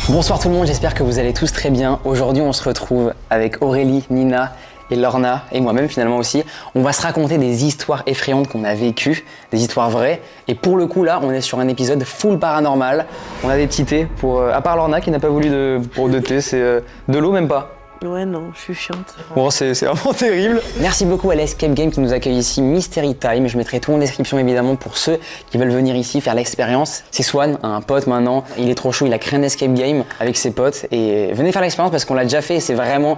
Bonsoir tout le monde, j'espère que vous allez tous très bien. Aujourd'hui on se retrouve avec Aurélie, Nina et Lorna, et moi-même finalement aussi. On va se raconter des histoires effrayantes qu'on a vécues, des histoires vraies. Et pour le coup là, on est sur un épisode full paranormal. On a des petits thés pour... à part Lorna qui n'a pas voulu de thé, c'est de l'eau même pas. Ouais, non, je suis chiante. Bon, c'est vraiment terrible. Merci beaucoup à l'Escape Game qui nous accueille ici, Mystery Time. Je mettrai tout en description évidemment pour ceux qui veulent venir ici faire l'expérience. C'est Swan, un pote maintenant. Il est trop chaud, il a créé un Escape Game avec ses potes. Et venez faire l'expérience parce qu'on l'a déjà fait et c'est vraiment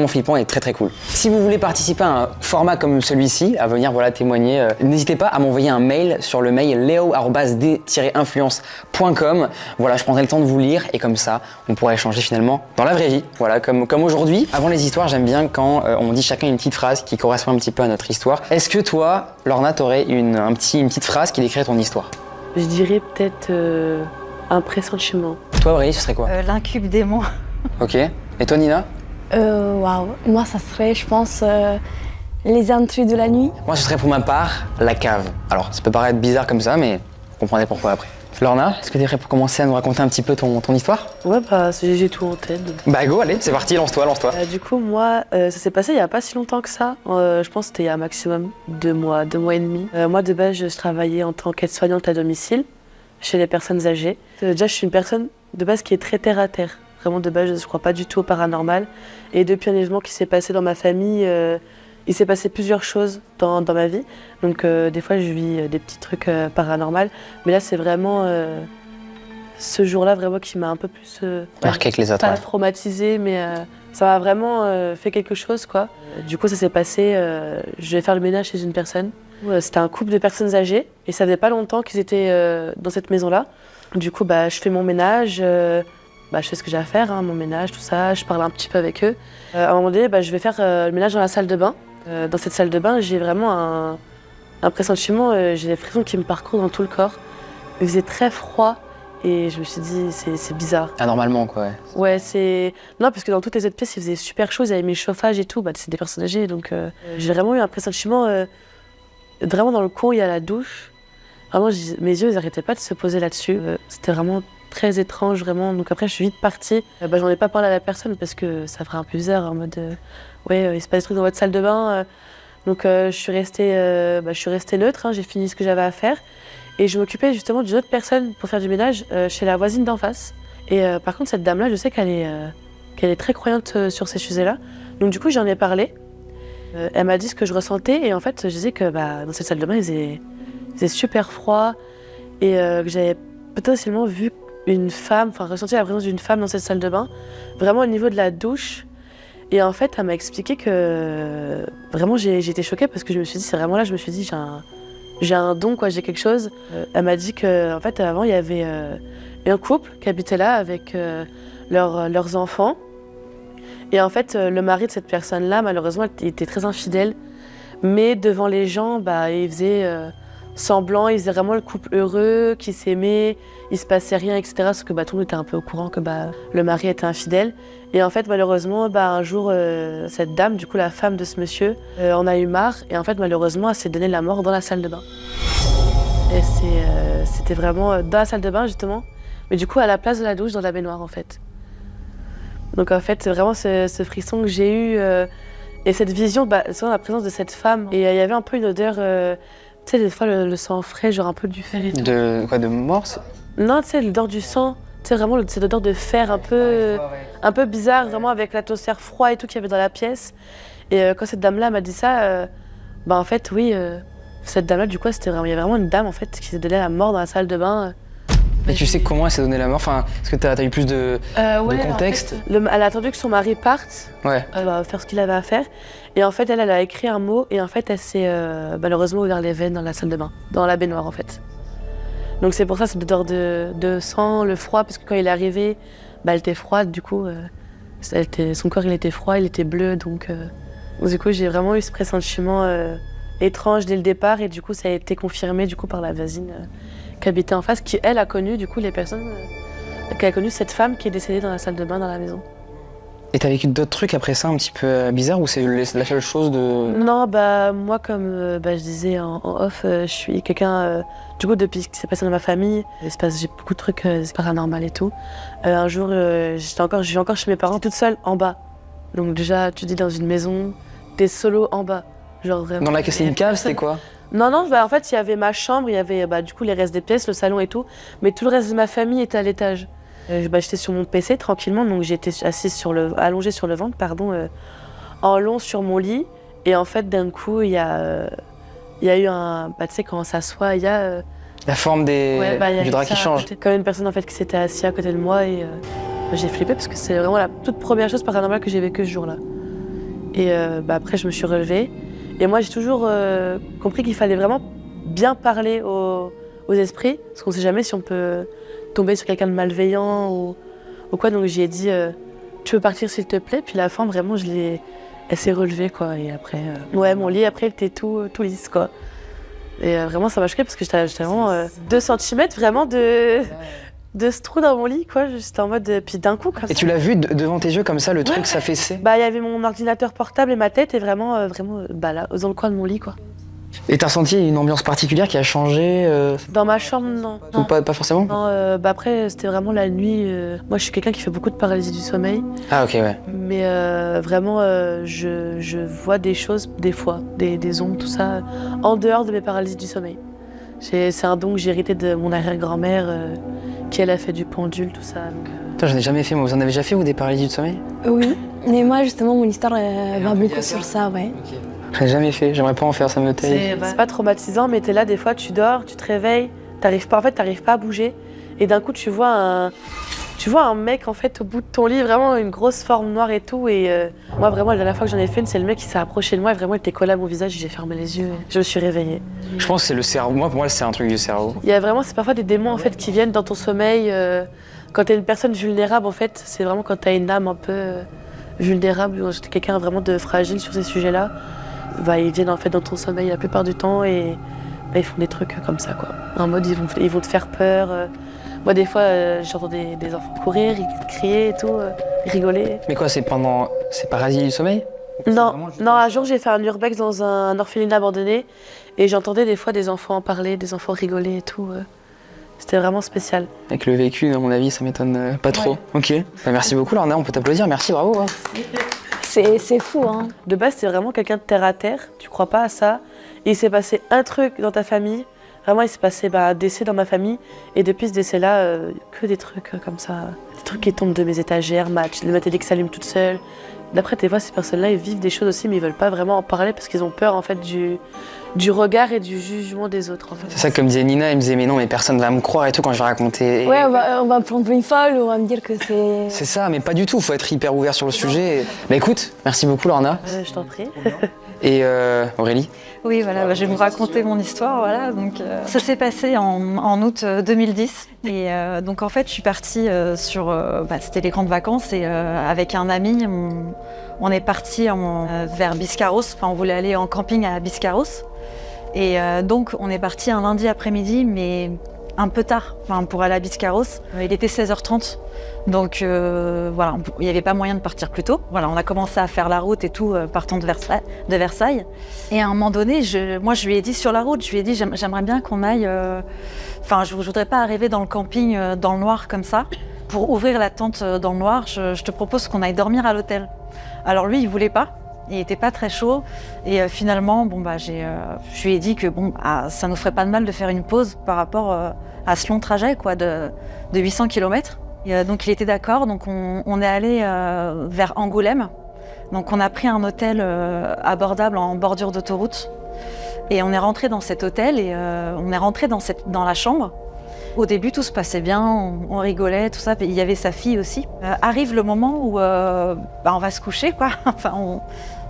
flippant et très cool. Si vous voulez participer à un format comme celui-ci, à venir témoigner, n'hésitez pas à m'envoyer un mail sur le mail leo@d-influence.com. Voilà, je prendrai le temps de vous lire et comme ça, on pourra échanger finalement dans la vraie vie. Voilà, comme aujourd'hui. Avant les histoires, j'aime bien quand on dit chacun une petite phrase qui correspond un petit peu à notre histoire. Est-ce que toi, Lorna, t'aurais une petite phrase qui décrirait ton histoire? Je dirais peut-être un pressentiment. Toi, Aurélie, ce serait quoi? L'incube démon. Ok. Et toi, Nina? Waouh, moi ça serait, je pense, les intrus de la nuit. Moi, ce serait pour ma part la cave. Alors, ça peut paraître bizarre comme ça, mais vous comprenez pourquoi après. Lorna, est-ce que tu es prêt pour commencer à nous raconter un petit peu ton histoire? Ouais, bah j'ai tout en tête. Bah go, allez, c'est parti, lance-toi. Du coup, moi, ça s'est passé il n'y a pas si longtemps que ça. Je pense que c'était il y a un maximum 2 mois et demi. Moi, de base, je travaillais en tant qu'aide-soignante à domicile chez les personnes âgées. Déjà, je suis une personne de base qui est très terre à terre. Vraiment, de base, je ne crois pas du tout au paranormal. Et depuis un événement qui s'est passé dans ma famille, il s'est passé plusieurs choses dans ma vie. Donc des fois, je vis des petits trucs paranormaux. Mais là, c'est vraiment ce jour-là vraiment qui m'a un peu plus... marqué que les autres. Pas traumatisée, mais ça m'a vraiment fait quelque chose, quoi. Du coup, ça s'est passé... je vais faire le ménage chez une personne. C'était un couple de personnes âgées. Et ça faisait pas longtemps qu'ils étaient dans cette maison-là. Du coup, je fais mon ménage. Je fais ce que j'ai à faire, mon ménage, tout ça. Je parle un petit peu avec eux. À un moment donné, je vais faire le ménage dans la salle de bain. Dans cette salle de bain, j'ai vraiment un pressentiment, j'ai des frissons qui me parcourent dans tout le corps. Il faisait très froid et je me suis dit, c'est bizarre. Anormalement, quoi. Ouais, c'est... Non, parce que dans toutes les autres pièces, il faisait super chaud, ils avaient mis le chauffage et tout. C'est des personnes âgées, donc j'ai vraiment eu un pressentiment, vraiment dans le coin, il y a la douche. Vraiment, mes yeux, ils n'arrêtaient pas de se poser là-dessus. C'était vraiment très étrange, vraiment. Donc après, je suis vite partie. J'en ai pas parlé à la personne parce que ça ferait un peu bizarre, en mode... il se passe des trucs dans votre salle de bain. Donc je suis restée neutre, j'ai fini ce que j'avais à faire. Et je m'occupais justement d'une autre personne pour faire du ménage chez la voisine d'en face. Et par contre, cette dame-là, je sais qu'elle est très croyante sur ces sujets-là. Donc du coup, j'en ai parlé. Elle m'a dit ce que je ressentais. Et en fait, je disais que dans cette salle de bain, il faisait super froid. Et que j'avais potentiellement vu ressenti la présence d'une femme dans cette salle de bain. Vraiment au niveau de la douche. Et en fait, elle m'a expliqué que vraiment j'ai été choquée parce que je me suis dit, c'est vraiment là, je me suis dit, j'ai un don, quoi, j'ai quelque chose. Elle m'a dit qu'en fait, avant, il y avait un couple qui habitait là avec leurs enfants. Et en fait, le mari de cette personne-là, malheureusement, il était très infidèle. Mais devant les gens, il faisait semblant, il faisait vraiment le couple heureux, qui s'aimait, il se passait rien, etc. Parce que tout le monde était un peu au courant que le mari était infidèle. Et en fait, malheureusement, un jour, cette dame, du coup la femme de ce monsieur, en a eu marre. Et en fait, malheureusement, elle s'est donné la mort dans la salle de bain. Et c'était vraiment dans la salle de bain, justement. Mais du coup, à la place de la douche, dans la baignoire, en fait. Donc en fait, c'est vraiment ce frisson que j'ai eu. Et cette vision, sur la présence de cette femme. Et il y avait un peu une odeur... tu sais, des fois, le sang frais, genre un peu du fer et tout. De quoi, de mort? Non, tu sais, l'odeur du sang. Tu sais, vraiment, cette odeur de fer un peu bizarre, vraiment, avec l'atmosphère froide et tout qu'il y avait dans la pièce. Et quand cette dame-là m'a dit ça, en fait, oui, cette dame-là, du coup, il y avait vraiment une dame, en fait, qui s'est donnée la mort dans la salle de bain. Mais tu sais comment elle s'est donné la mort? Enfin, est-ce que t'as eu plus de contexte? En fait, elle a attendu que son mari parte, faire ce qu'il avait à faire. Et en fait, elle a écrit un mot et en fait, elle s'est malheureusement ouvert les veines dans la salle de bain, dans la baignoire en fait. Donc c'est pour ça cette odeur de sang, le froid, parce que quand il est arrivé, elle était froide, du coup, son corps il était froid, il était bleu, donc du coup j'ai vraiment eu ce pressentiment étrange dès le départ et du coup ça a été confirmé du coup par la voisine qui habitait en face, qui elle a connu du coup les personnes, qui a connu cette femme qui est décédée dans la salle de bain dans la maison. Et t'as vécu d'autres trucs après ça un petit peu bizarres ou c'est la seule chose de... Non, bah moi comme je disais en off, je suis quelqu'un, du coup depuis ce qui s'est passé dans ma famille, j'ai beaucoup de trucs paranormaux et tout. Un jour, je vis encore chez mes parents toute seule en bas. Donc déjà, tu dis dans une maison, t'es solo en bas. Genre vraiment. Dans la c'est une cave, c'était quoi? Non, bah en fait il y avait ma chambre, il y avait du coup les restes des pièces, le salon et tout, mais tout le reste de ma famille était à l'étage. J'étais sur mon PC tranquillement, donc j'étais allongée sur le ventre, en long sur mon lit. Et en fait, d'un coup, il y a eu un... tu sais, quand on s'assoit, il y a... La forme du drap qui change. Comme une personne en fait, qui s'était assise à côté de moi et j'ai flippé parce que c'est vraiment la toute première chose paranormale que j'ai vécue ce jour-là. Et après, je me suis relevée. Et moi, j'ai toujours compris qu'il fallait vraiment bien parler aux esprits, parce qu'on ne sait jamais si on peut tomber sur quelqu'un de malveillant ou quoi. Donc j'ai dit tu veux partir s'il te plaît, puis la femme vraiment elle s'est relevée quoi. Et après mon lit après il était tout lisse quoi. Et vraiment ça m'a choquée parce que j'étais vraiment 2 cm vraiment de ce trou dans mon lit quoi. J'étais en mode puis d'un coup comme ça. Et tu l'as vu devant tes yeux comme ça, le truc s'affaissait? Bah il y avait mon ordinateur portable et ma tête et vraiment là dans le coin de mon lit quoi. Et t'as ressenti une ambiance particulière qui a changé Dans ma chambre, non. Ou pas forcément? Non, après, c'était vraiment la nuit. Moi, je suis quelqu'un qui fait beaucoup de paralysie du sommeil. Ah, ok, ouais. Mais vraiment, je vois des choses, des fois, des ombres, tout ça, en dehors de mes paralysies du sommeil. C'est un don que j'ai hérité de mon arrière-grand-mère, qui, elle, a fait du pendule, tout ça. Toi, j'en ai jamais fait. Moi, vous en avez déjà fait, vous, des paralysies du sommeil? Oui, mais moi, justement, mon histoire va beaucoup sur ça, ouais. Okay. J'en ai jamais fait, j'aimerais pas en faire, ça me terrifie. C'est pas traumatisant, mais t'es là, des fois, tu dors, tu te réveilles, t'arrives pas à bouger, et d'un coup, tu vois un mec, en fait, au bout de ton lit, vraiment une grosse forme noire et tout, et moi, vraiment, la dernière fois que j'en ai fait une, c'est le mec qui s'est approché de moi, et vraiment, il était collé à mon visage, j'ai fermé les yeux, et je me suis réveillée. Je pense que c'est le cerveau, pour moi, c'est un truc du cerveau. Il y a vraiment, c'est parfois des démons, en fait, qui viennent dans ton sommeil, quand t'es une personne vulnérable, en fait, c'est vraiment quand t'as une âme un peu vulnérable, ou t'es quelqu'un vraiment de fragile sur ces sujets-là. Ils viennent en fait dans ton sommeil la plupart du temps et ils font des trucs comme ça quoi. En mode ils vont te faire peur. Moi des fois j'entends des enfants courir, ils crier et tout, rigoler. Mais quoi, c'est paralysie du sommeil? Non, un jour j'ai fait un urbex dans un orphelinat abandonné et j'entendais des fois des enfants parler, des enfants rigoler et tout. C'était vraiment spécial. Avec le vécu, à mon avis, ça m'étonne pas trop. Ouais. Ok. Bah, merci beaucoup Lorna, on peut t'applaudir, merci, bravo. Hein. C'est fou, hein. De base, t'es vraiment quelqu'un de terre à terre, tu crois pas à ça. Et il s'est passé un truc dans ta famille, vraiment il s'est passé un décès dans ma famille. Et depuis ce décès-là, que des trucs comme ça. Des trucs qui tombent de mes étagères, ma télé qui s'allume toute seule. D'après, des fois, ces personnes-là, ils vivent des choses aussi, mais ils veulent pas vraiment en parler parce qu'ils ont peur en fait du regard et du jugement des autres. En fait. C'est ça, comme disait Nina, elle me disait mais non, mais personne va me croire et tout quand je vais raconter. Ouais, on va prendre une folle, on va me dire que c'est... C'est ça, mais pas du tout, faut être hyper ouvert sur le sujet. Bah écoute, merci beaucoup Lorna. Je t'en prie. Et Aurélie? Oui, voilà, je vais vous raconter mon histoire. Voilà, donc, ça s'est passé en août 2010. Et donc en fait, je suis partie c'était les grandes vacances et avec un ami, on est parti vers Biscarrosse. Enfin, on voulait aller en camping à Biscarrosse. Et donc on est parti un lundi après-midi, mais un peu tard, pour aller à Biscarrosse. Il était 16h30. Donc voilà, il n'y avait pas moyen de partir plus tôt. Voilà, on a commencé à faire la route et tout, partant de Versailles. Et à un moment donné, moi je lui ai dit sur la route, je lui ai dit j'aimerais bien qu'on aille... je ne voudrais pas arriver dans le camping dans le noir comme ça. Pour ouvrir la tente dans le noir, je te propose qu'on aille dormir à l'hôtel. Alors lui, il ne voulait pas. Il n'était pas très chaud. Et finalement, je lui ai dit que ça ne nous ferait pas de mal de faire une pause par rapport à ce long trajet quoi, de 800 km. Et donc il était d'accord, donc on est allé vers Angoulême. Donc on a pris un hôtel abordable en bordure d'autoroute. Et on est rentré dans cet hôtel et on est rentré dans la chambre. Au début, tout se passait bien, on rigolait, tout ça. Il y avait sa fille aussi. Arrive le moment où on va se coucher, quoi. Enfin,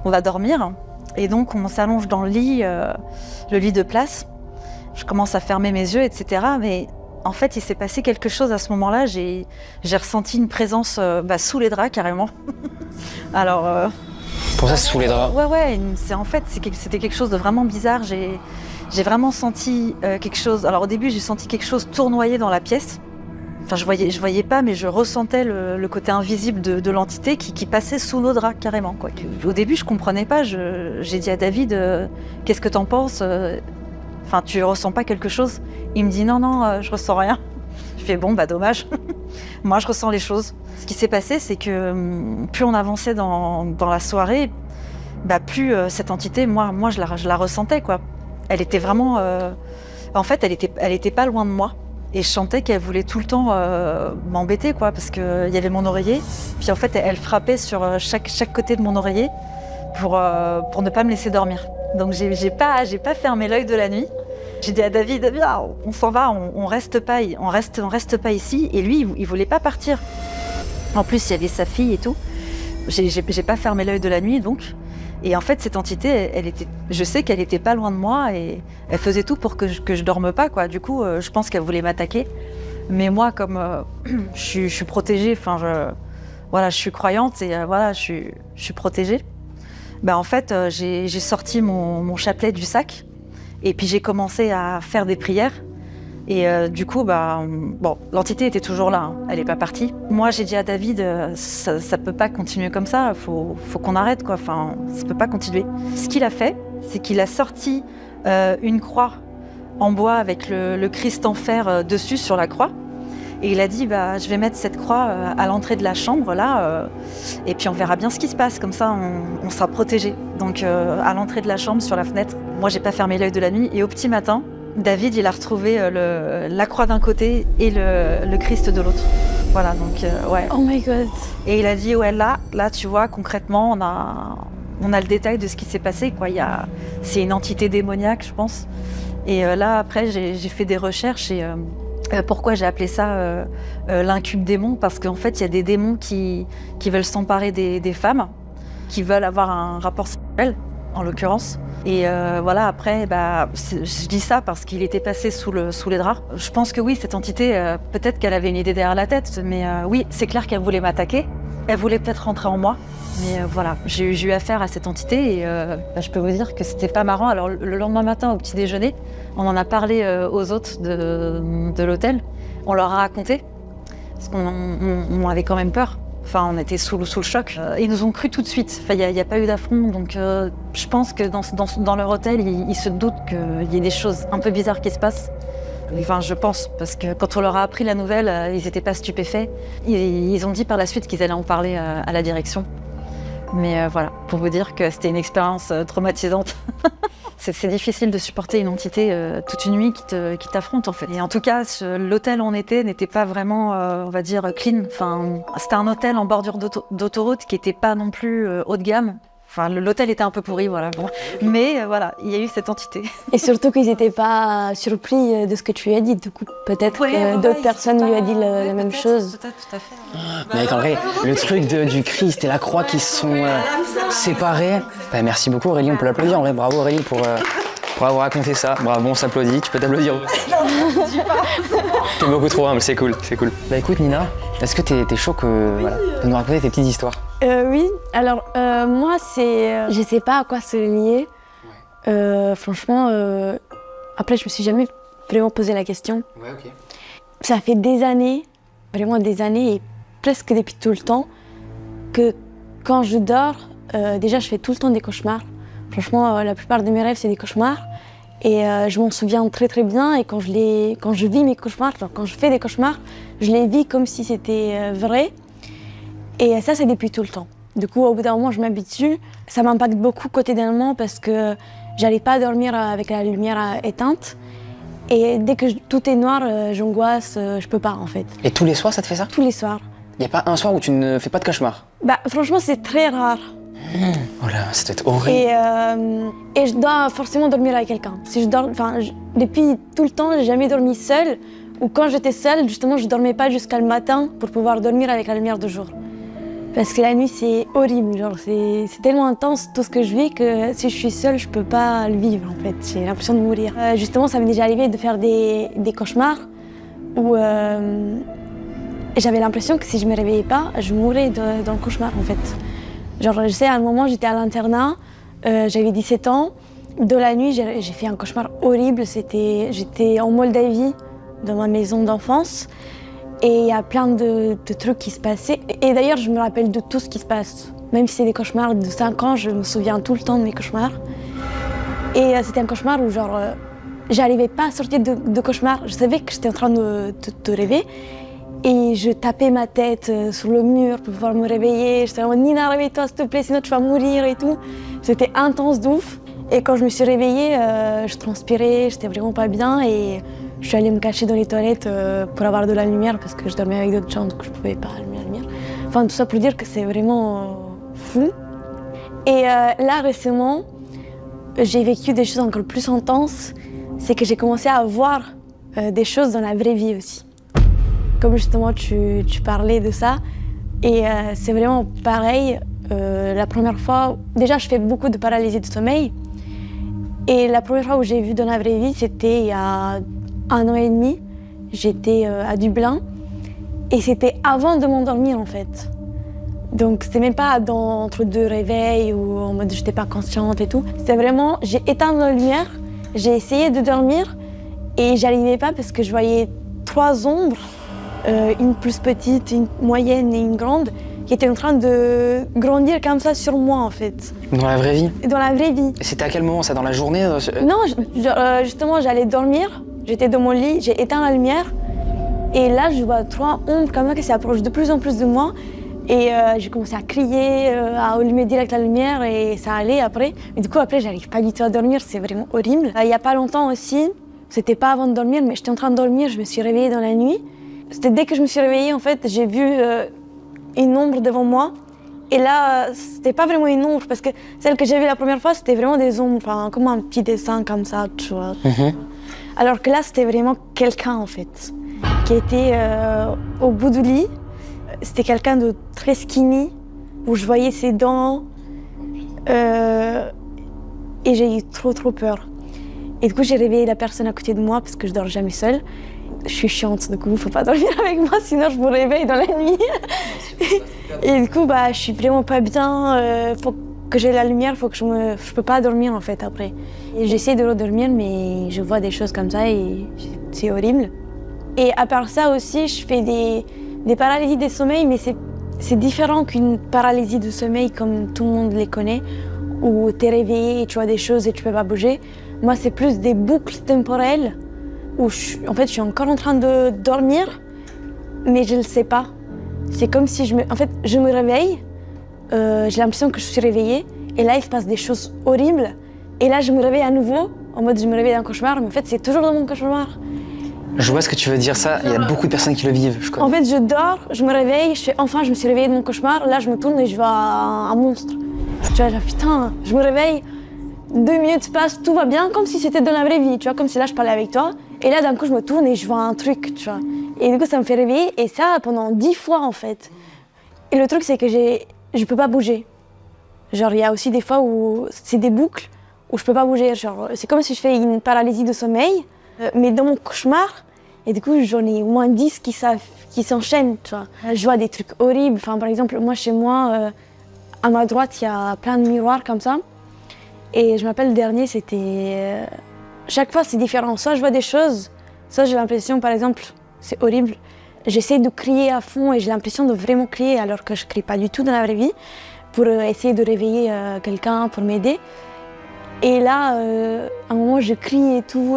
on va dormir. Et donc on s'allonge dans le lit de place. Je commence à fermer mes yeux, etc. Mais en fait, il s'est passé quelque chose à ce moment-là. J'ai ressenti une présence sous les draps, carrément. Alors... Pour ça, c'est sous les draps? Ouais. C'était quelque chose de vraiment bizarre. J'ai vraiment senti quelque chose... Alors au début, j'ai senti quelque chose tournoyer dans la pièce. Enfin, je voyais pas, mais je ressentais le côté invisible de l'entité qui passait sous nos draps, carrément, quoi. Au début, je comprenais pas. J'ai dit à David, qu'est-ce que t'en penses? Enfin, tu ressens pas quelque chose? Il me dit, non, je ressens rien. Je fais, bon, bah dommage. Moi, je ressens les choses. Ce qui s'est passé, c'est que plus on avançait dans la soirée, bah, plus cette entité, moi je la ressentais, quoi. Elle était vraiment... En fait, elle était pas loin de moi. Et je sentais qu'elle voulait tout le temps m'embêter, quoi, parce qu'il y avait mon oreiller. Puis en fait, elle frappait sur chaque côté de mon oreiller pour ne pas me laisser dormir. Donc j'ai pas fermé l'œil de la nuit. J'ai dit à David, viens, on s'en va, on reste pas ici. Et lui, il voulait pas partir. En plus, il y avait sa fille et tout. J'ai pas fermé l'œil de la nuit, donc. Et en fait, cette entité, je sais qu'elle était pas loin de moi et elle faisait tout pour que je dorme pas, quoi. Du coup, je pense qu'elle voulait m'attaquer. Mais moi, comme je suis protégée, enfin, je suis croyante et voilà, je suis protégée. Bah, en fait, j'ai sorti mon chapelet du sac et puis j'ai commencé à faire des prières. Et du coup, bah, bon, l'entité était toujours là, hein. Elle n'est pas partie. Moi, j'ai dit à David, ça peut pas continuer comme ça, faut qu'on arrête, quoi. Enfin, ça peut pas continuer. Ce qu'il a fait, c'est qu'il a sorti une croix en bois avec le Christ en fer dessus sur la croix. Et il a dit, bah, je vais mettre cette croix à l'entrée de la chambre, là, et puis on verra bien ce qui se passe. Comme ça, on sera protégé. Donc, à l'entrée de la chambre, sur la fenêtre. Moi, j'ai pas fermé l'œil de la nuit. Et au petit matin, David, il a retrouvé la croix d'un côté et le Christ de l'autre. Voilà, donc ouais. Oh my God. Et il a dit, ouais, là, tu vois, concrètement, on a le détail de ce qui s'est passé, quoi. C'est une entité démoniaque, je pense. Et là, après, j'ai fait des recherches et pourquoi j'ai appelé ça l'incube démon? Parce qu'en fait, il y a des démons qui veulent s'emparer des femmes, qui veulent avoir un rapport sexuel, en l'occurrence. Et voilà, après, bah, je dis ça parce qu'il était passé sous les draps. Je pense que oui, cette entité, peut-être qu'elle avait une idée derrière la tête, mais oui, c'est clair qu'elle voulait m'attaquer. Elle voulait peut-être rentrer en moi. Mais voilà, j'ai eu affaire à cette entité et bah, je peux vous dire que c'était pas marrant. Alors le lendemain matin, au petit déjeuner, on en a parlé aux hôtes de l'hôtel. On leur a raconté, parce qu'on avait quand même peur. Enfin, on était sous le choc. Ils nous ont cru tout de suite. Enfin, il n'y a pas eu d'affront. Donc, je pense que dans leur hôtel, ils se doutent qu'il y ait des choses un peu bizarres qui se passent. Enfin, je pense, parce que quand on leur a appris la nouvelle, ils n'étaient pas stupéfaits. Ils ont dit par la suite qu'ils allaient en parler à la direction. Mais voilà, pour vous dire que c'était une expérience traumatisante. C'est difficile de supporter une entité toute une nuit qui t'affronte, en fait. Et en tout cas, l'hôtel où on était n'était pas vraiment, on va dire, clean. Enfin, c'était un hôtel en bordure d'autoroute qui n'était pas non plus haut de gamme. Enfin, l'hôtel était un peu pourri, voilà. Bon. Mais voilà, il y a eu cette entité. Et surtout qu'ils n'étaient pas surpris de ce que tu lui as dit. Du coup, peut-être que d'autres personnes lui ont dit la même chose. Peut-être, tout à fait. Mais en vrai, le truc du Christ et la croix qui se sont séparés. Bah, merci beaucoup Aurélie, on peut l'applaudir en vrai. Bravo Aurélie pour avoir raconté ça. Bravo, on s'applaudit. Tu peux t'applaudir. Non, je dis pas. T'es beaucoup trop humble, c'est cool. Bah écoute Nina, est-ce que t'es chaud de nous raconter tes petites histoires? Oui, alors moi je sais pas à quoi c'est lié. Franchement, après je me suis jamais vraiment posé la question. Ouais, ok. Ça fait des années, vraiment des années et presque depuis tout le temps, que quand je dors, déjà je fais tout le temps des cauchemars. Franchement, la plupart de mes rêves c'est des cauchemars. Et je m'en souviens très très bien et quand je vis mes cauchemars, quand je fais des cauchemars, je les vis comme si c'était vrai. Et ça, c'est depuis tout le temps. Du coup, au bout d'un moment, je m'habitue. Ça m'impacte beaucoup quotidiennement parce que j'arrive pas à dormir avec la lumière éteinte. Et dès que tout est noir, j'angoisse, je peux pas en fait. Et tous les soirs, ça te fait ça? Tous les soirs. Y a pas un soir où tu ne fais pas de cauchemar? Bah, franchement, c'est très rare. Oh là, ça doit être horrible. Et je dois forcément dormir avec quelqu'un. Si je dors, depuis tout le temps, j'ai jamais dormi seule. Ou quand j'étais seule, justement, je dormais pas jusqu'à le matin pour pouvoir dormir avec la lumière du jour. Parce que la nuit, c'est horrible, genre c'est tellement intense tout ce que je vis que si je suis seule, je peux pas le vivre en fait. J'ai l'impression de mourir. Justement, ça m'est déjà arrivé de faire des cauchemars où j'avais l'impression que si je me réveillais pas, je mourrais dans le cauchemar en fait. Genre, je sais, à un moment, j'étais à l'internat, j'avais 17 ans. De la nuit, j'ai fait un cauchemar horrible. J'étais en Moldavie, dans ma maison d'enfance. Et il y a plein de trucs qui se passaient. Et d'ailleurs, je me rappelle de tout ce qui se passe. Même si c'est des cauchemars de 5 ans, je me souviens tout le temps de mes cauchemars. Et c'était un cauchemar où j'arrivais pas à sortir de cauchemar. Je savais que j'étais en train de rêver. Et je tapais ma tête sur le mur pour pouvoir me réveiller. J'étais vraiment, Nina, réveille-toi s'il te plaît, sinon tu vas mourir et tout. C'était intense d'ouf. Et quand je me suis réveillée, je transpirais, j'étais vraiment pas bien. Et je suis allée me cacher dans les toilettes pour avoir de la lumière parce que je dormais avec d'autres gens, donc je pouvais pas allumer la lumière. Enfin, tout ça pour dire que c'est vraiment fou. Et là, récemment, j'ai vécu des choses encore plus intenses. C'est que j'ai commencé à voir des choses dans la vraie vie aussi. Comme justement, tu parlais de ça. Et c'est vraiment pareil. La première fois, déjà, je fais beaucoup de paralysie de sommeil. Et la première fois où j'ai vu dans la vraie vie, c'était il y a 1 an et demi. J'étais à Dublin. Et c'était avant de m'endormir, en fait. Donc, c'était même pas entre 2 réveils ou en mode j'étais pas consciente et tout. C'était vraiment, j'ai éteint la lumière, j'ai essayé de dormir et j'arrivais pas parce que je voyais 3 ombres, une plus petite, une moyenne et une grande, qui étaient en train de grandir comme ça sur moi, en fait. Dans la vraie vie? Dans la vraie vie. Et c'était à quel moment ça? Dans la journée? Non, justement, j'allais dormir, j'étais dans mon lit, j'ai éteint la lumière et là, je vois 3 ombres comme ça qui s'approchent de plus en plus de moi. Et j'ai commencé à crier, à allumer direct la lumière et ça allait après. Mais du coup, après, j'arrive pas du tout à dormir, c'est vraiment horrible. Il y a pas longtemps aussi, c'était pas avant de dormir, mais j'étais en train de dormir, je me suis réveillée dans la nuit. C'était dès que je me suis réveillée, en fait, j'ai vu une ombre devant moi. Et là, c'était pas vraiment une ombre, parce que celle que j'ai vue la première fois, c'était vraiment des ombres, enfin, comme un petit dessin comme ça, tu vois. Alors que là, c'était vraiment quelqu'un, en fait, qui était au bout du lit. C'était quelqu'un de très skinny, où je voyais ses dents. Et j'ai eu trop peur. Et du coup, j'ai réveillé la personne à côté de moi, parce que je dors jamais seule. Je suis chiante, du coup, faut pas dormir avec moi, sinon je me réveille dans la nuit. Et du coup, je suis vraiment pas bien. Faut que j'ai la lumière, je peux pas dormir en fait après. Et j'essaie de redormir, mais je vois des choses comme ça et c'est horrible. Et à part ça aussi, je fais des paralysies de sommeil, mais c'est différent qu'une paralysie de sommeil comme tout le monde les connaît, où tu es réveillé et tu vois des choses et tu peux pas bouger. Moi, c'est plus des boucles temporelles où je suis encore en train de dormir, mais je le sais pas. C'est comme si je me réveille, j'ai l'impression que je suis réveillée, et là, il se passe des choses horribles. Et là, je me réveille à nouveau, en mode je me réveille d'un cauchemar, mais en fait, c'est toujours dans mon cauchemar. Je vois ce que tu veux dire, ça. Il y a beaucoup de personnes qui le vivent, je connais. En fait, je dors, je me réveille, je me suis réveillée de mon cauchemar. Là, je me tourne et je vois un monstre. Tu vois, putain, je me réveille, 2 minutes passent, tout va bien, comme si c'était dans la vraie vie. Tu vois, comme si là, je parlais avec toi. Et là, d'un coup, je me tourne et je vois un truc, tu vois. Et du coup, ça me fait réveiller. Et ça, pendant 10 fois, en fait. Et le truc, c'est que je peux pas bouger. Genre, il y a aussi des fois où c'est des boucles où je peux pas bouger. Genre, c'est comme si je fais une paralysie de sommeil, mais dans mon cauchemar. Et du coup, j'en ai au moins 10 qui s'enchaînent, tu vois. Je vois des trucs horribles. Enfin, par exemple, moi, chez moi, à ma droite, il y a plein de miroirs comme ça. Et je me rappelle, le dernier, c'était... chaque fois, c'est différent. Soit je vois des choses, soit j'ai l'impression, par exemple, c'est horrible. J'essaie de crier à fond et j'ai l'impression de vraiment crier alors que je crie pas du tout dans la vraie vie pour essayer de réveiller quelqu'un, pour m'aider. Et là, à un moment, je crie et tout...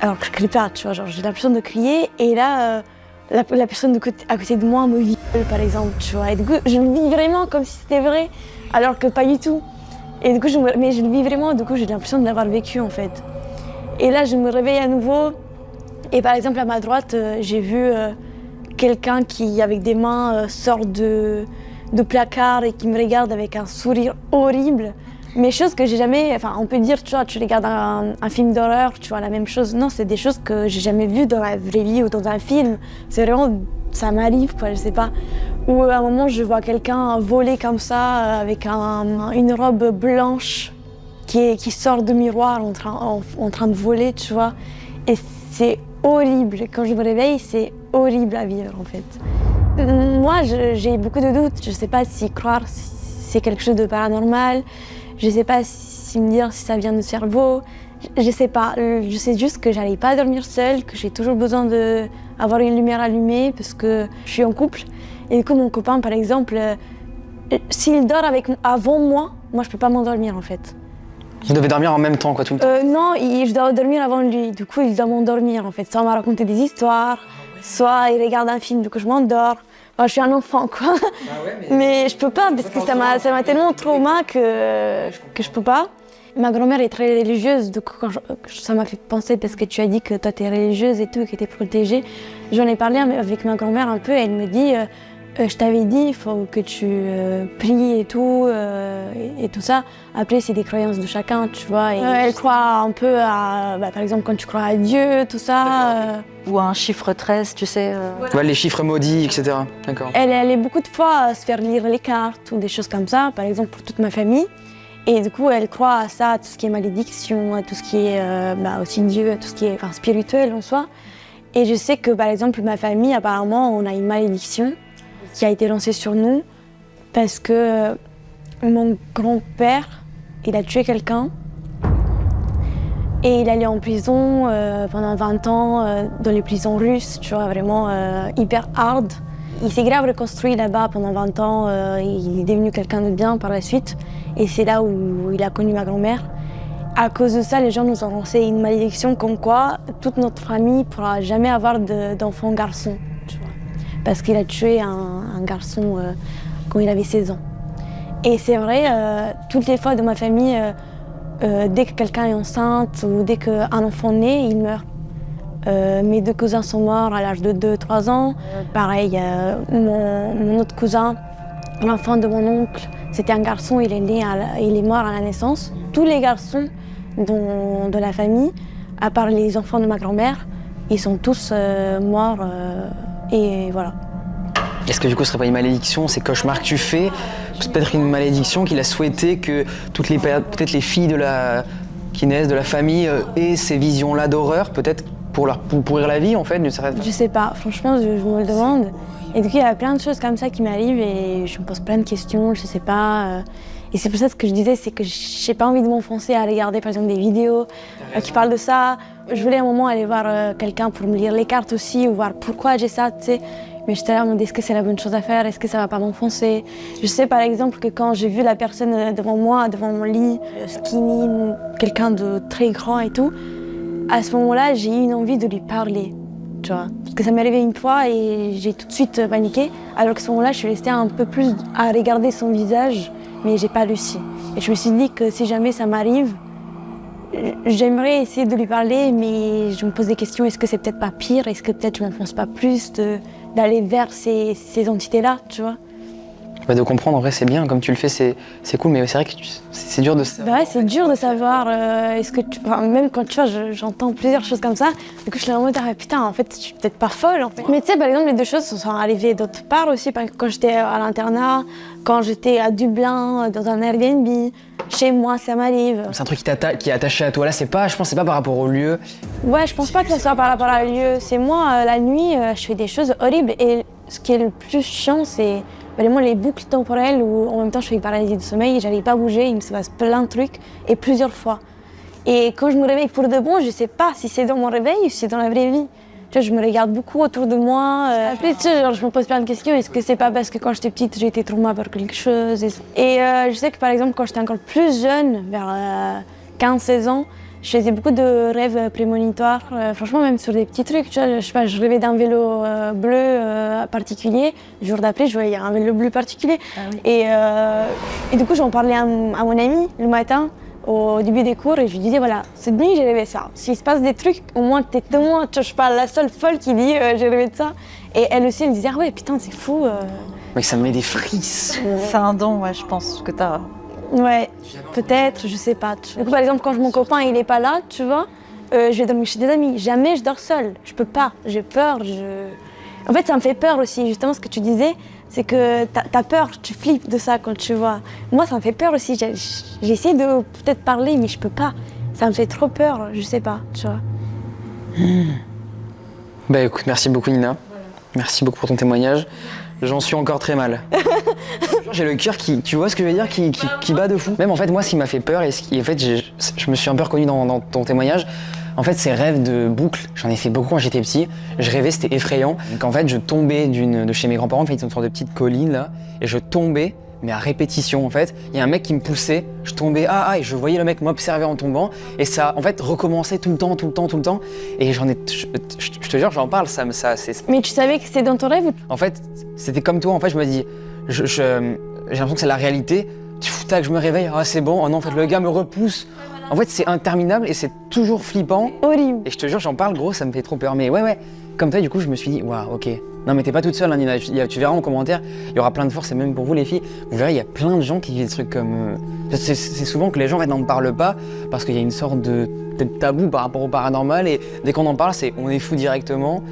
alors que je crie pas, tu vois, genre j'ai l'impression de crier et là, la personne à côté de moi me viole par exemple, tu vois. Et du coup, je le vis vraiment comme si c'était vrai, alors que pas du tout. Et du coup, mais je le vis vraiment, du coup, j'ai l'impression de l'avoir vécu en fait. Et là, je me réveille à nouveau et par exemple, à ma droite, j'ai vu quelqu'un qui, avec des mains, sort de placard et qui me regarde avec un sourire horrible. Mais choses que j'ai jamais, enfin on peut dire, tu vois, tu regardes un film d'horreur, tu vois la même chose. Non, c'est des choses que j'ai jamais vues dans la vraie vie ou dans un film. C'est vraiment, ça m'arrive quoi, je sais pas. Ou à un moment je vois quelqu'un voler comme ça avec une robe blanche qui sort du miroir en train de voler, tu vois. Et c'est horrible. Quand je me réveille, c'est horrible à vivre en fait. Moi, j'ai beaucoup de doutes. Je sais pas si croire c'est quelque chose de paranormal. Je sais pas si aussi me dire si ça vient du cerveau. Je sais pas, je sais juste que j'allais pas dormir seule, que j'ai toujours besoin d'avoir une lumière allumée parce que je suis en couple. Et du coup, mon copain, par exemple, s'il dort avant moi, je peux pas m'endormir en fait. Vous devez dormir en même temps, quoi, tout le temps. Non, je dois dormir avant lui. Du coup, il doit m'endormir en fait. Soit on m'a raconté des histoires, soit il regarde un film, du coup je m'endors. Enfin, je suis un enfant, quoi. Mais je peux pas parce que ça m'a tellement trauma que je peux pas. Ma grand-mère est très religieuse, du coup ça m'a fait penser parce que tu as dit que toi t'es religieuse et tout, que t'es protégée. J'en ai parlé avec ma grand-mère un peu et elle me dit je t'avais dit, il faut que tu pries et tout ça. Après, c'est des croyances de chacun, tu vois. Et elle croit un peu à, par exemple, quand tu crois à Dieu, tout ça. Ou un chiffre 13, tu sais. Ouais, les chiffres maudits, etc. D'accord. Elle allait beaucoup de fois se faire lire les cartes ou des choses comme ça, par exemple pour toute ma famille. Et du coup, elle croit à ça, à tout ce qui est malédiction, à tout ce qui est aussi Dieu, à tout ce qui est spirituel en soi. Et je sais que, par exemple, ma famille, apparemment, on a une malédiction qui a été lancée sur nous parce que mon grand-père, il a tué quelqu'un et il allait en prison pendant 20 ans dans les prisons russes, tu vois, vraiment hyper hard. Il s'est grave reconstruit là-bas pendant 20 ans, il est devenu quelqu'un de bien par la suite et c'est là où il a connu ma grand-mère. À cause de ça, les gens nous ont lancé une malédiction comme quoi toute notre famille ne pourra jamais avoir d'enfants garçons, tu vois, parce qu'il a tué un garçon quand il avait 16 ans. Et c'est vrai, toutes les fois de ma famille, dès que quelqu'un est enceinte ou dès qu'un enfant naît, il meurt. Mes deux cousins sont morts à l'âge de 2-3 ans. Pareil, mon autre cousin, l'enfant de mon oncle, c'était un garçon, il est mort à la naissance. Tous les garçons de la famille, à part les enfants de ma grand-mère, ils sont tous morts et voilà. Est-ce que du coup ce serait pas une malédiction, ces cauchemars que tu fais? C'est peut-être une malédiction qu'il a souhaité que peut-être les filles qui naissent de la famille aient ces visions-là d'horreur, peut-être pour leur pourrir la vie en fait, d'une certaine façon. Je sais pas, franchement je me le demande. Et du coup il y a plein de choses comme ça qui m'arrivent et je me pose plein de questions, je sais pas. Et c'est pour ça que je disais, c'est que j'ai pas envie de m'enfoncer à regarder par exemple des vidéos qui parlent de ça. Je voulais à un moment aller voir quelqu'un pour me lire les cartes aussi ou voir pourquoi j'ai ça, tu sais. Mais j'étais là à me dire, est-ce que c'est la bonne chose à faire? Est-ce que ça va pas m'enfoncer? Je sais par exemple que quand j'ai vu la personne devant moi, devant mon lit, skinny, quelqu'un de très grand et tout, à ce moment-là, j'ai eu une envie de lui parler, tu vois. Parce que ça m'est arrivé une fois et j'ai tout de suite paniqué. Alors qu'à ce moment-là, je suis restée un peu plus à regarder son visage, mais j'ai pas réussi. Et je me suis dit que si jamais ça m'arrive, j'aimerais essayer de lui parler, mais je me pose des questions. Est-ce que c'est peut-être pas pire? Est-ce que peut-être je m'enfonce pas plus d'aller vers ces entités-là, tu vois? De comprendre, en vrai, c'est bien, comme tu le fais, c'est cool, mais c'est vrai que c'est dur de savoir. Bah ouais, c'est dur de savoir. Est-ce que même quand tu vois, j'entends plusieurs choses comme ça, du coup je suis là en mode, ah putain, en fait, je suis peut-être pas folle en fait. Mais tu sais, par exemple, les deux choses sont arrivées d'autre part aussi. Quand j'étais à l'internat, quand j'étais à Dublin, dans un Airbnb, chez moi, ça m'arrive. C'est un truc qui est attaché à toi. Là, je pense, c'est pas par rapport au lieu. Ouais, je pense pas que ça soit par rapport à lieu. C'est moi, la nuit, je fais des choses horribles et ce qui est le plus chiant, c'est vraiment les boucles temporelles où en même temps je fais une paralysie de sommeil, j'arrive pas à bouger, il me se passe plein de trucs et plusieurs fois. Et quand je me réveille pour de bon, je sais pas si c'est dans mon réveil ou si c'est dans la vraie vie. Tu vois, je me regarde beaucoup autour de moi. Après, tu sais, genre, je me pose plein de questions. Est-ce que c'est pas parce que quand j'étais petite, j'ai été traumatisée par quelque chose? Et je sais que par exemple, quand j'étais encore plus jeune, vers 15-16 ans, je faisais beaucoup de rêves prémonitoires, franchement même sur des petits trucs, tu vois, je sais pas, je rêvais d'un vélo bleu particulier, le jour d'après je voyais un vélo bleu particulier. Ah oui. Et du coup j'en parlais à mon ami le matin, au début des cours, et je lui disais voilà, cette nuit j'ai rêvé ça, s'il se passe des trucs, au moins t'es témoin, tu vois, je suis pas la seule folle qui dit j'ai rêvé de ça. Et elle aussi elle disait ah ouais putain c'est fou. Mais ça me met des frissons. C'est un don, ouais, je pense que t'as... Ouais, peut-être, je sais pas. Du coup, par exemple, quand mon copain il est pas là, tu vois, je vais dormir chez des amis. Jamais je dors seule. Je peux pas. J'ai peur. En fait, ça me fait peur aussi. Justement, ce que tu disais, c'est que t'as peur, tu flippes de ça quand tu vois. Moi, ça me fait peur aussi. J'ai essayé de peut-être parler, mais je peux pas. Ça me fait trop peur. Je sais pas, tu vois. Bah écoute, merci beaucoup Nina. Merci beaucoup pour ton témoignage. J'en suis encore très mal. j'ai le cœur qui, tu vois ce que je veux dire, qui bat de fou. Même en fait, moi, ce qui m'a fait peur et ce qui, en fait, je me suis un peu reconnu dans ton témoignage. En fait, ces rêves de boucle, j'en ai fait beaucoup quand j'étais petit. Je rêvais, c'était effrayant. Donc en fait, je tombais de chez mes grands-parents, en fait, ils ont une sorte de petite colline là, et je tombais, mais à répétition en fait. Il y a un mec qui me poussait, je tombais, et je voyais le mec m'observer en tombant, et ça, en fait, recommençait tout le temps. Et je te jure, j'en parle, c'est. Mais tu savais que c'était dans ton rêve ou... En fait, c'était comme toi. En fait, je me dis, j'ai l'impression que c'est la réalité. Tac, je me réveille, c'est bon. Oh non, en fait, le gars me repousse. En fait, c'est interminable et c'est toujours flippant. Horrible. Et je te jure, j'en parle, gros, ça me fait trop peur. Mais ouais. Comme toi, du coup, je me suis dit, waouh, ok. Non, mais t'es pas toute seule, hein, Nina. Tu verras en commentaire, il y aura plein de forces, et même pour vous, les filles, vous verrez, il y a plein de gens qui vivent des trucs comme. C'est souvent que les gens n'en parlent pas parce qu'il y a une sorte de tabou par rapport au paranormal, et dès qu'on en parle, on est fou directement.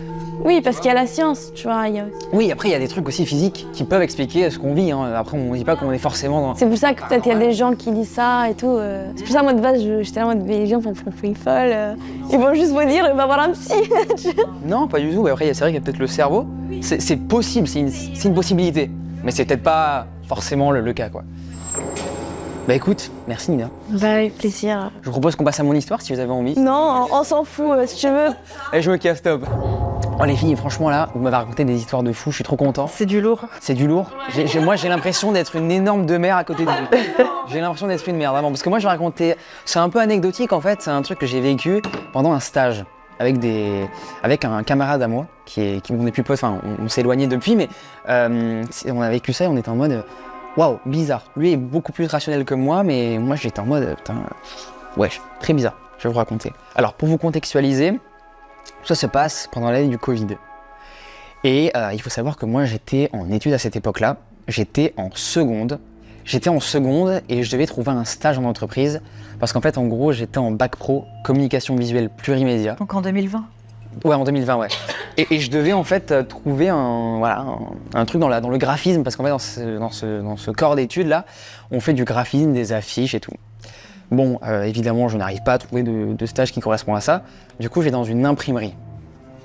Oui, parce qu'il y a la science, tu vois. Oui, après, il y a des trucs aussi physiques qui peuvent expliquer ce qu'on vit. Hein. Après, on ne dit pas qu'on est forcément dans. C'est pour ça que peut-être il y a des gens qui disent ça et tout. C'est pour ça, moi, de base, j'étais en mode, les gens font une folle. Ils vont juste vous dire, va voir un psy. Non, pas du tout. Après, c'est vrai qu'il y a peut-être le cerveau. C'est possible, c'est une possibilité. Mais c'est peut-être pas forcément le cas, quoi. Bah écoute, merci Nina. Bah avec plaisir. Je vous propose qu'on passe à mon histoire si vous avez envie. Non, on s'en fout, si tu veux. Allez, je me casse, stop. Oh les filles, franchement là, vous m'avez raconté des histoires de fous, je suis trop content. C'est du lourd. C'est du lourd. Moi j'ai l'impression d'être une énorme demeure à côté de vous. J'ai l'impression d'être une merde, vraiment. Parce que moi je vais raconter, c'est un peu anecdotique en fait, c'est un truc que j'ai vécu pendant un stage avec un camarade à moi, on n'est plus potes, enfin on s'est éloigné depuis, mais on a vécu ça et on était en mode waouh, bizarre. Lui est beaucoup plus rationnel que moi, mais moi j'étais en mode putain, wesh, très bizarre. Je vais vous raconter. Alors pour vous contextualiser, ça se passe pendant l'année du Covid. Et il faut savoir que moi j'étais en études à cette époque-là, j'étais en seconde et je devais trouver un stage en entreprise parce qu'en fait en gros j'étais en bac pro communication visuelle plurimédia. Donc en 2020. Ouais, en 2020, ouais. Et je devais en fait trouver un truc dans le graphisme parce qu'en fait dans ce corps d'études là, on fait du graphisme, des affiches et tout. Bon, évidemment, je n'arrive pas à trouver de stage qui correspond à ça. Du coup, je vais dans une imprimerie.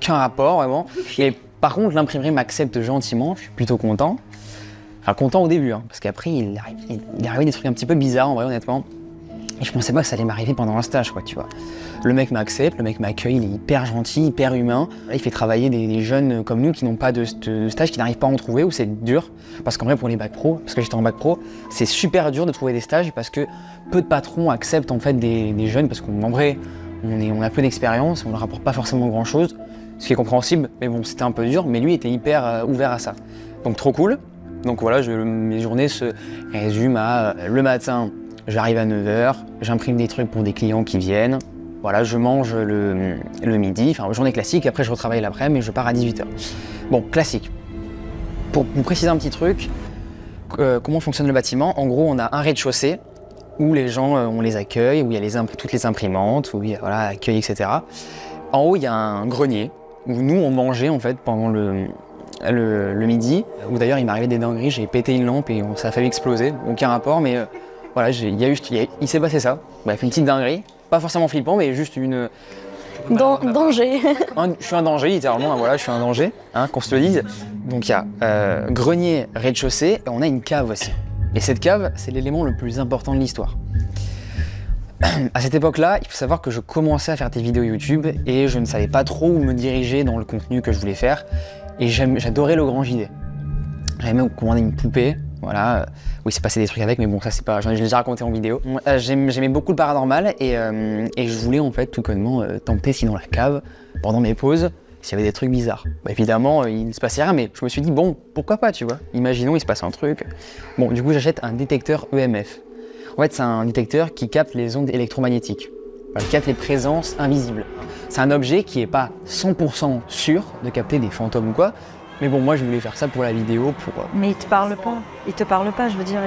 Qu'un rapport, vraiment. Et par contre, l'imprimerie m'accepte gentiment, je suis plutôt content. Enfin, content au début, hein, parce qu'après, il est arrivé des trucs un petit peu bizarres, en vrai, honnêtement. Et je pensais pas que ça allait m'arriver pendant un stage, quoi, tu vois. Le mec m'accepte, le mec m'accueille, il est hyper gentil, hyper humain. Là, il fait travailler des jeunes comme nous qui n'ont pas de stage, qui n'arrivent pas à en trouver, ou c'est dur. Parce qu'en vrai, pour les bacs pro, parce que j'étais en bac pro, c'est super dur de trouver des stages parce que peu de patrons acceptent en fait des jeunes parce qu'en vrai, on a peu d'expérience, on ne leur apporte pas forcément grand chose, ce qui est compréhensible, mais bon, c'était un peu dur, mais lui était hyper ouvert à ça. Donc trop cool. Donc voilà, mes journées se résument à le matin, j'arrive à 9h, j'imprime des trucs pour des clients qui viennent. Voilà, je mange le midi, enfin journée classique, après je retravaille l'après-midi et je pars à 18h. Bon, classique. Pour vous préciser un petit truc, comment fonctionne le bâtiment, en gros on a un rez-de-chaussée où les gens, on les accueille, où il y a toutes les imprimantes, où il y a accueil, etc. En haut il y a un grenier où nous on mangeait en fait pendant le midi, où d'ailleurs il m'arrivait des dingueries, j'ai pété une lampe et ça a failli exploser, aucun rapport, mais voilà, il s'est passé ça. Bref, une petite dinguerie. Pas forcément flippant, mais juste une. Danger. Je suis un danger, littéralement, voilà, je suis un danger, hein, qu'on se le dise. Donc il y a grenier, rez-de-chaussée, et on a une cave aussi. Et cette cave, c'est l'élément le plus important de l'histoire. À cette époque-là, il faut savoir que je commençais à faire des vidéos YouTube et je ne savais pas trop où me diriger dans le contenu que je voulais faire. Et j'adorais le grand JD. J'avais même commandé une poupée. Voilà, oui, c'est passé des trucs avec, mais bon, ça c'est pas. Je l'ai déjà raconté en vidéo. J'aimais beaucoup le paranormal et je voulais en fait tout connement tenter si dans la cave, pendant mes pauses, s'il y avait des trucs bizarres. Bah, évidemment, il ne se passait rien, mais je me suis dit, bon, pourquoi pas, tu vois. Imaginons, il se passe un truc. Bon, du coup, j'achète un détecteur EMF. En fait, c'est un détecteur qui capte les ondes électromagnétiques. Enfin, il capte les présences invisibles. C'est un objet qui n'est pas 100% sûr de capter des fantômes ou quoi. Mais bon, moi je voulais faire ça pour la vidéo, pour... Mais il te parle pas. Il te parle pas, je veux dire.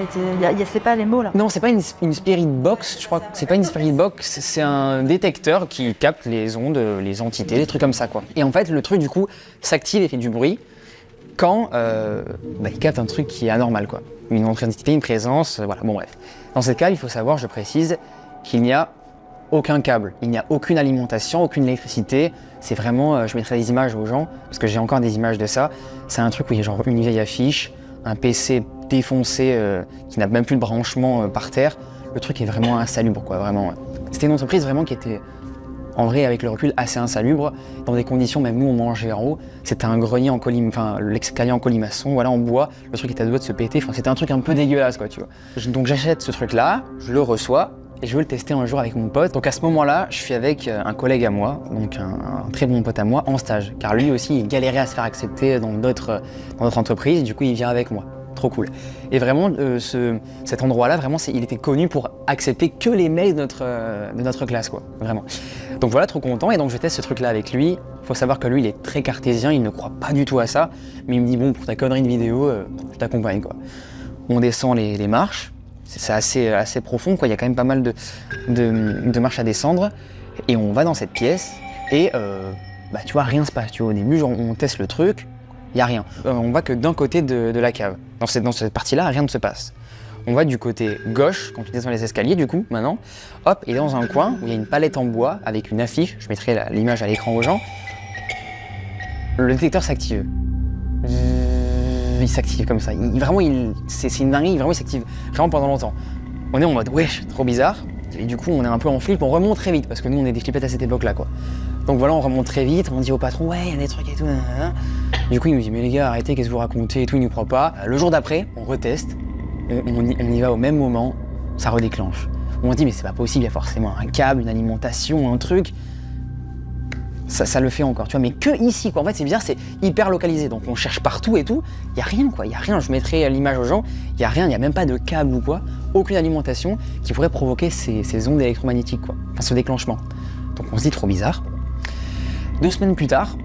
C'est pas les mots là. Non, c'est pas une spirit box, je crois que c'est pas une spirit box, c'est un détecteur qui capte les ondes, les entités, des trucs comme ça, quoi. Et en fait, le truc du coup s'active et fait du bruit quand il capte un truc qui est anormal, quoi. Une entité, une présence, voilà, bon bref. Dans cette cave, il faut savoir, je précise, qu'il n'y a aucun câble, il n'y a aucune alimentation, aucune électricité. C'est vraiment, je mettrai des images aux gens, parce que j'ai encore des images de ça. C'est un truc où il y a genre une vieille affiche, un PC défoncé, qui n'a même plus de branchement par terre. Le truc est vraiment insalubre, quoi, vraiment. C'était une entreprise vraiment qui était, en vrai, avec le recul, assez insalubre. Dans des conditions, même nous, on mangeait en haut. C'était un grenier en l'escalier en colimaçon, voilà, en bois. Le truc était à deux doigts de se péter. Enfin, c'était un truc un peu dégueulasse, quoi, tu vois. Donc j'achète ce truc-là, je le reçois. Et je veux le tester un jour avec mon pote. Donc à ce moment-là, je suis avec un collègue à moi, donc un très bon pote à moi, en stage. Car lui aussi, il galérait à se faire accepter dans d'autres entreprises. Du coup, il vient avec moi. Trop cool. Et vraiment, cet endroit-là, vraiment, il était connu pour accepter que les mecs de notre classe, quoi. Vraiment. Donc voilà, trop content. Et donc je teste ce truc-là avec lui. Faut savoir que lui, il est très cartésien, il ne croit pas du tout à ça. Mais il me dit, bon, pour ta connerie de vidéo, je t'accompagne, quoi. On descend les marches. C'est assez profond, quoi. Il y a quand même pas mal de marches à descendre. Et on va dans cette pièce et tu vois, rien se passe. Tu vois, au début, genre, on teste le truc, il n'y a rien. On va que d'un côté de la cave. Dans cette partie-là, rien ne se passe. On va du côté gauche, quand tu descends les escaliers, du coup, maintenant. Hop, et dans un coin où il y a une palette en bois avec une affiche, je mettrai l'image à l'écran aux gens, le détecteur s'active. Il s'active comme ça. C'est une dinguerie, vraiment il s'active vraiment pendant longtemps. On est en mode wesh, trop bizarre. Et du coup on est un peu en flip, on remonte très vite parce que nous on est des flippettes à cette époque-là, quoi. Donc voilà, on remonte très vite, on dit au patron ouais il y a des trucs et tout. Nanana. Du coup il nous dit mais les gars arrêtez, qu'est-ce que vous racontez et tout, il nous croit pas. Le jour d'après, on reteste, on y va au même moment, ça redéclenche. On se dit mais c'est pas possible, il y a forcément un câble, une alimentation, un truc. Ça le fait encore, tu vois, mais que ici, quoi. En fait, c'est bizarre, c'est hyper localisé. Donc, on cherche partout et tout. Il n'y a rien, quoi. Il n'y a rien. Je mettrai l'image aux gens. Il n'y a rien. Il n'y a même pas de câble ou quoi. Aucune alimentation qui pourrait provoquer ces ondes électromagnétiques, quoi. Enfin, ce déclenchement. Donc, on se dit trop bizarre. 2 semaines plus tard,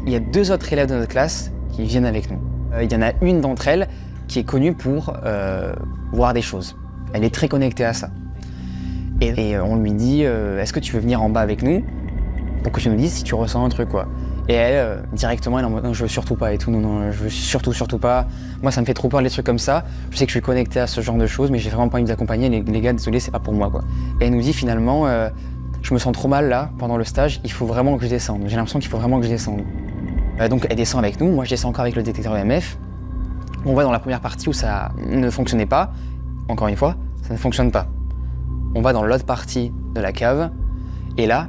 il y a 2 autres élèves de notre classe qui viennent avec nous. Il y en a une d'entre elles qui est connue pour voir des choses. Elle est très connectée à ça. Et on lui dit est-ce que tu veux venir en bas avec nous pour que tu nous dises si tu ressens un truc, quoi. Et elle, directement, elle est en mode non, je veux surtout pas et tout, non, je veux surtout pas. Moi, ça me fait trop peur les trucs comme ça. Je sais que je suis connecté à ce genre de choses, mais j'ai vraiment pas envie de vous accompagner. Les gars, désolé, c'est pas pour moi, quoi. Et elle nous dit finalement, je me sens trop mal là, pendant le stage, il faut vraiment que je descende. J'ai l'impression qu'il faut vraiment que je descende. Donc elle descend avec nous, moi je descends encore avec le détecteur EMF. On va dans la première partie où ça ne fonctionnait pas. Encore une fois, ça ne fonctionne pas. On va dans l'autre partie de la cave, et là,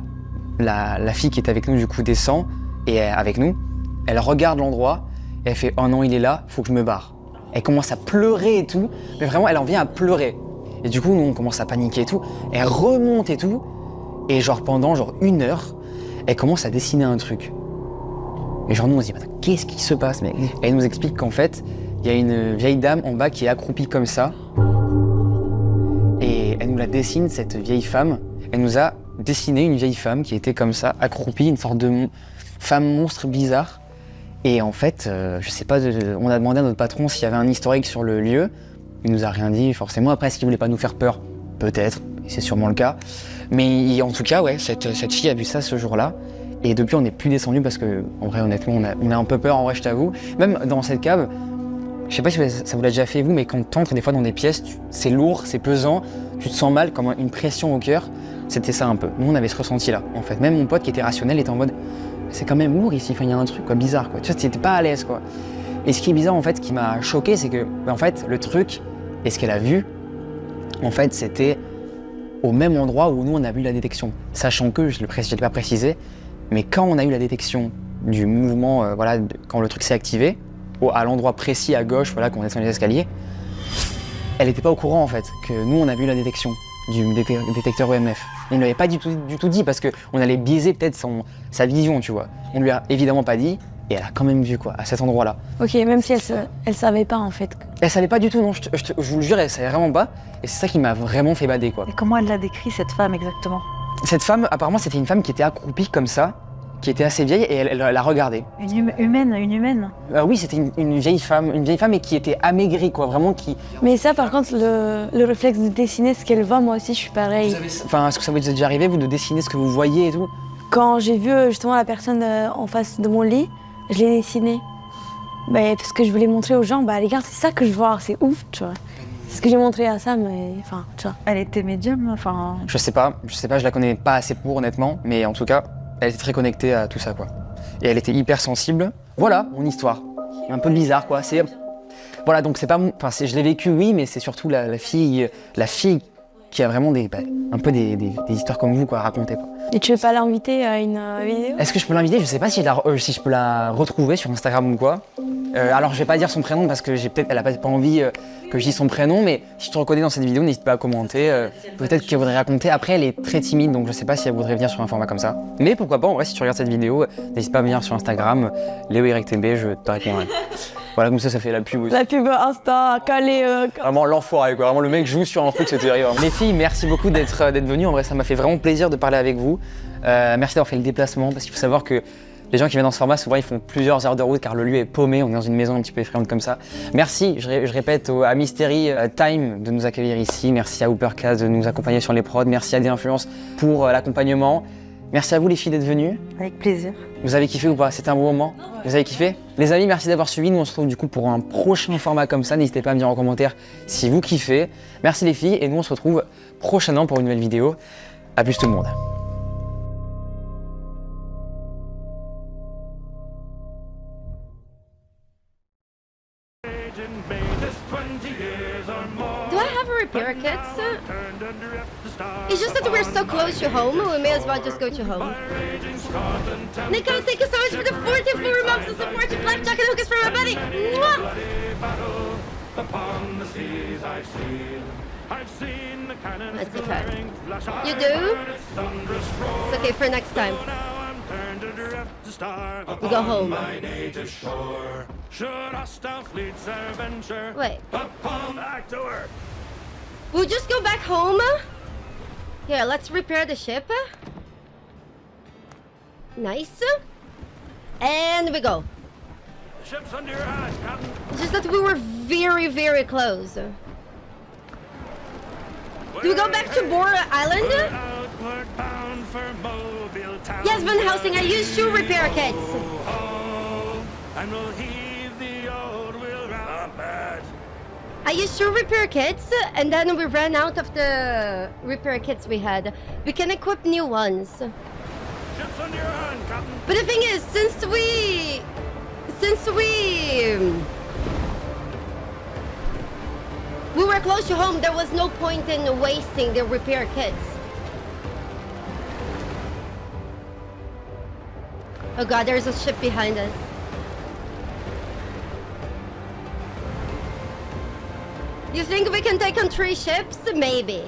la fille qui est avec nous du coup descend et avec nous, elle regarde l'endroit et elle fait oh non il est là, faut que je me barre. Elle commence à pleurer et tout, mais vraiment elle en vient à pleurer. Et du coup nous on commence à paniquer et tout, elle remonte et tout, et genre pendant genre 1 heure, elle commence à dessiner un truc. Et genre nous on se dit qu'est-ce qui se passe mec? Et elle nous explique qu'en fait il y a une vieille dame en bas qui est accroupie comme ça, et elle nous la dessine cette vieille femme. Elle nous a dessiner une vieille femme qui était comme ça, accroupie, une sorte de femme monstre bizarre. Et en fait, je sais pas, on a demandé à notre patron s'il y avait un historique sur le lieu. Il nous a rien dit forcément. Après, est-ce qu'il voulait pas nous faire peur? Peut-être, c'est sûrement le cas. Mais en tout cas, ouais, cette fille a vu ça ce jour-là. Et depuis, on n'est plus descendu parce que, en vrai, honnêtement, on a un peu peur, en vrai, je t'avoue. Même dans cette cave, je sais pas si ça vous l'a déjà fait vous, mais quand tu entres des fois dans des pièces, c'est lourd, c'est pesant, tu te sens mal, comme une pression au cœur. C'était ça un peu. Nous, on avait ce ressenti-là, en fait. Même mon pote qui était rationnel était en mode c'est quand même lourd ici, il y a un truc quoi, bizarre, quoi. Tu vois, t'étais pas à l'aise, quoi. Et ce qui est bizarre, en fait, ce qui m'a choqué, c'est que, en fait, le truc et ce qu'elle a vu, en fait, c'était au même endroit où nous, on a vu la détection. Sachant que, je ne l'ai pas précisé, mais quand on a eu la détection du mouvement, quand le truc s'est activé, à l'endroit précis à gauche, voilà, quand on descend les escaliers, elle n'était pas au courant, en fait, que nous, on a vu la détection du détecteur EMF. On ne lui avait pas du tout dit parce qu'on allait biaiser peut-être sa vision, tu vois. On lui a évidemment pas dit et elle a quand même vu, quoi, à cet endroit-là. Ok, même si elle savait pas, en fait. Elle savait pas du tout, non, je vous le jure, elle savait vraiment pas. Et c'est ça qui m'a vraiment fait bader, quoi. Et comment elle l'a décrit, cette femme, exactement? Cette femme, apparemment, c'était une femme qui était accroupie comme ça, qui était assez vieille et elle a regardé. Une humaine? Oui, c'était une vieille femme et qui était amaigrie, quoi, vraiment qui... Mais ça, par contre, le réflexe de dessiner ce qu'elle voit, moi aussi, je suis pareil. Enfin, est-ce que ça vous est déjà arrivé, vous, de dessiner ce que vous voyez et tout? Quand j'ai vu justement la personne en face de mon lit, je l'ai dessiné. Parce que je voulais montrer aux gens, les gars, c'est ça que je vois, c'est ouf, tu vois. C'est ce que j'ai montré à Sam, enfin, tu vois. Elle était médium, enfin... Je sais pas, je la connais pas assez pour, honnêtement, mais en tout cas, elle était très connectée à tout ça, quoi. Et elle était hyper sensible. Voilà, mon histoire. Un peu bizarre, quoi. Voilà, donc c'est pas, enfin je l'ai vécu, oui, mais c'est surtout la fille qui a vraiment un peu des histoires comme vous quoi, à raconter. Quoi. Et tu veux pas l'inviter à une vidéo? Est-ce que je peux l'inviter? Je sais pas si je peux la retrouver sur Instagram ou quoi. Alors je vais pas dire son prénom parce que elle a pas envie que je dise son prénom, mais si tu te reconnais dans cette vidéo, n'hésite pas à commenter. Peut-être qu'elle voudrait raconter. Après, elle est très timide, donc je sais pas si elle voudrait venir sur un format comme ça. Mais pourquoi pas, en vrai, si tu regardes cette vidéo, n'hésite pas à venir sur Instagram, LeoYTB, je te répondrai. Voilà, comme ça fait la pub aussi. La pub Insta, calé. Vraiment l'enfoiré quoi, vraiment le mec joue sur un truc, c'est terrible. Les filles, merci beaucoup d'être venues, en vrai ça m'a fait vraiment plaisir de parler avec vous. Merci d'avoir fait le déplacement, parce qu'il faut savoir que les gens qui viennent dans ce format, souvent ils font plusieurs heures de route car le lieu est paumé, on est dans une maison un petit peu effrayante comme ça. Merci, je répète, à Mystery Time de nous accueillir ici, merci à Hoopercast de nous accompagner sur les prods, merci à D-Influence pour l'accompagnement. Merci à vous les filles d'être venues. Avec plaisir. Vous avez kiffé ou pas? C'était un bon moment? Vous avez kiffé? Les amis, merci d'avoir suivi. Nous on se retrouve du coup pour un prochain format comme ça. N'hésitez pas à me dire en commentaire si vous kiffez. Merci les filles et nous on se retrouve prochainement pour une nouvelle vidéo. A plus tout le monde. Do I have a repair kit? It's just that we're so close to home, we may as well just go to home. Nico, thank you so much for the 44 months of support to Blackjack and Hookers for my buddy. Mwah! That's okay. You do? It's okay for next time. We go home. Wait. We'll just go back home? Here, let's repair the ship. Nice. And we go. The ship's under your eyes, Captain. It's just that we were very, very close. Do we go back to Bora Island? Yes, Van Helsing, I used 2 repair kits. And we'll heave the old wheel round bad. I used 2 repair kits, and then we ran out of the repair kits we had. We can equip new ones. Ship's under your hand, Captain. But the thing is, since we were close to home, there was no point in wasting the repair kits. Oh god, there's a ship behind us. You think we can take on 3 ships? Maybe.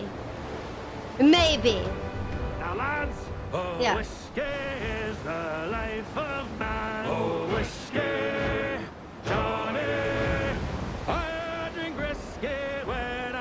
Maybe. Now, lads. Yeah. Whiskey